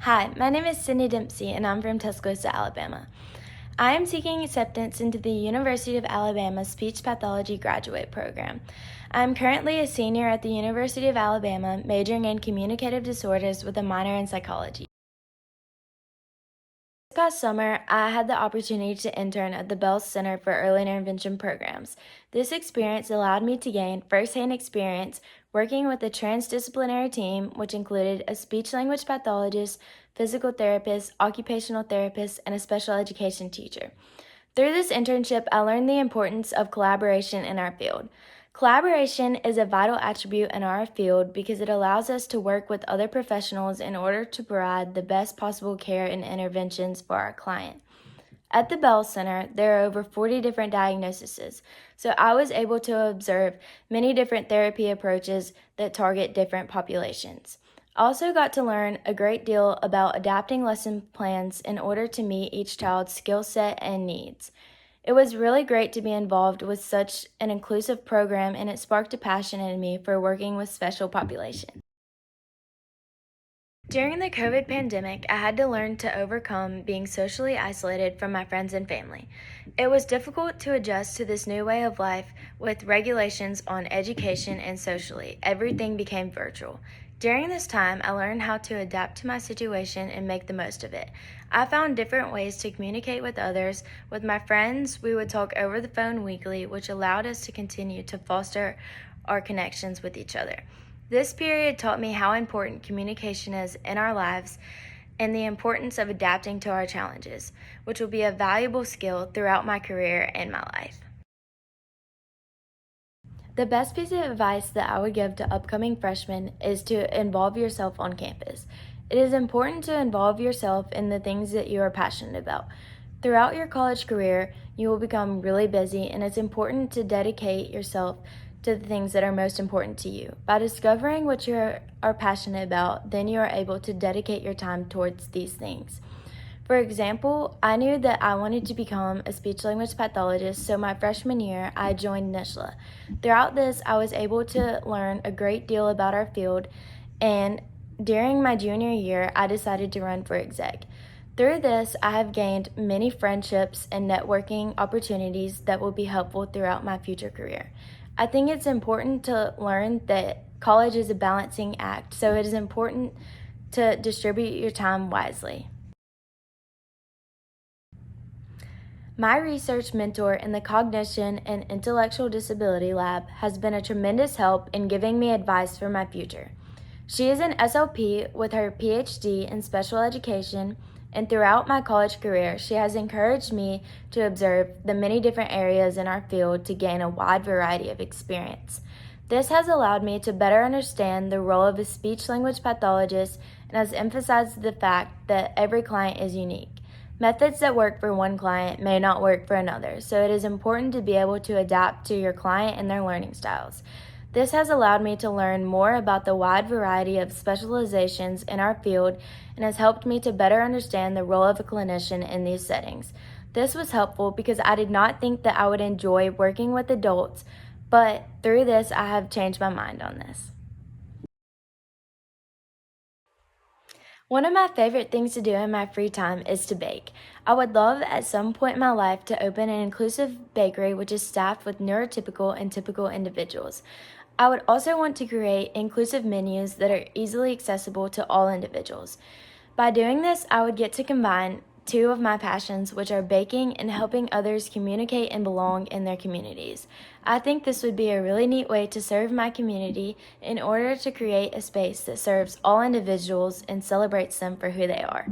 Hi, my name is Sydney Dempsey, and I'm from Tuscaloosa, Alabama. I am seeking acceptance into the University of Alabama Speech Pathology Graduate Program. I am currently a senior at the University of Alabama, majoring in communicative disorders with a minor in psychology. This past summer, I had the opportunity to intern at the Bell Center for Early Intervention Programs. This experience allowed me to gain firsthand experience working with a transdisciplinary team, which included a speech-language pathologist, physical therapist, occupational therapist, and a special education teacher. Through this internship, I learned the importance of collaboration in our field. Collaboration is a vital attribute in our field because it allows us to work with other professionals in order to provide the best possible care and interventions for our client. At the Bell Center, there are over 40 different diagnoses, so I was able to observe many different therapy approaches that target different populations. I also got to learn a great deal about adapting lesson plans in order to meet each child's skill set and needs. It was really great to be involved with such an inclusive program, and it sparked a passion in me for working with special populations. During the COVID pandemic, I had to learn to overcome being socially isolated from my friends and family. It was difficult to adjust to this new way of life with regulations on education and socially. Everything became virtual. During this time, I learned how to adapt to my situation and make the most of it. I found different ways to communicate with others. With my friends, we would talk over the phone weekly, which allowed us to continue to foster our connections with each other. This period taught me how important communication is in our lives and the importance of adapting to our challenges, which will be a valuable skill throughout my career and my life. The best piece of advice that I would give to upcoming freshmen is to involve yourself on campus. It is important to involve yourself in the things that you are passionate about. Throughout your college career, you will become really busy, and it's important to dedicate yourself to the things that are most important to you. By discovering what you are passionate about, then you are able to dedicate your time towards these things. For example, I knew that I wanted to become a speech-language pathologist, so my freshman year, I joined NISHLA. Throughout this, I was able to learn a great deal about our field, and during my junior year, I decided to run for exec. Through this, I have gained many friendships and networking opportunities that will be helpful throughout my future career. I think it's important to learn that college is a balancing act, so it is important to distribute your time wisely. My research mentor in the Cognition and Intellectual Disability Lab has been a tremendous help in giving me advice for my future. She is an SLP with her PhD in special education, and throughout my college career, she has encouraged me to observe the many different areas in our field to gain a wide variety of experience. This has allowed me to better understand the role of a speech-language pathologist and has emphasized the fact that every client is unique. Methods that work for one client may not work for another, so it is important to be able to adapt to your client and their learning styles. This has allowed me to learn more about the wide variety of specializations in our field and has helped me to better understand the role of a clinician in these settings. This was helpful because I did not think that I would enjoy working with adults, but through this, I have changed my mind on this. One of my favorite things to do in my free time is to bake. I would love at some point in my life to open an inclusive bakery which is staffed with neurotypical and typical individuals. I would also want to create inclusive menus that are easily accessible to all individuals. By doing this, I would get to combine two of my passions, which are baking and helping others communicate and belong in their communities. I think this would be a really neat way to serve my community in order to create a space that serves all individuals and celebrates them for who they are.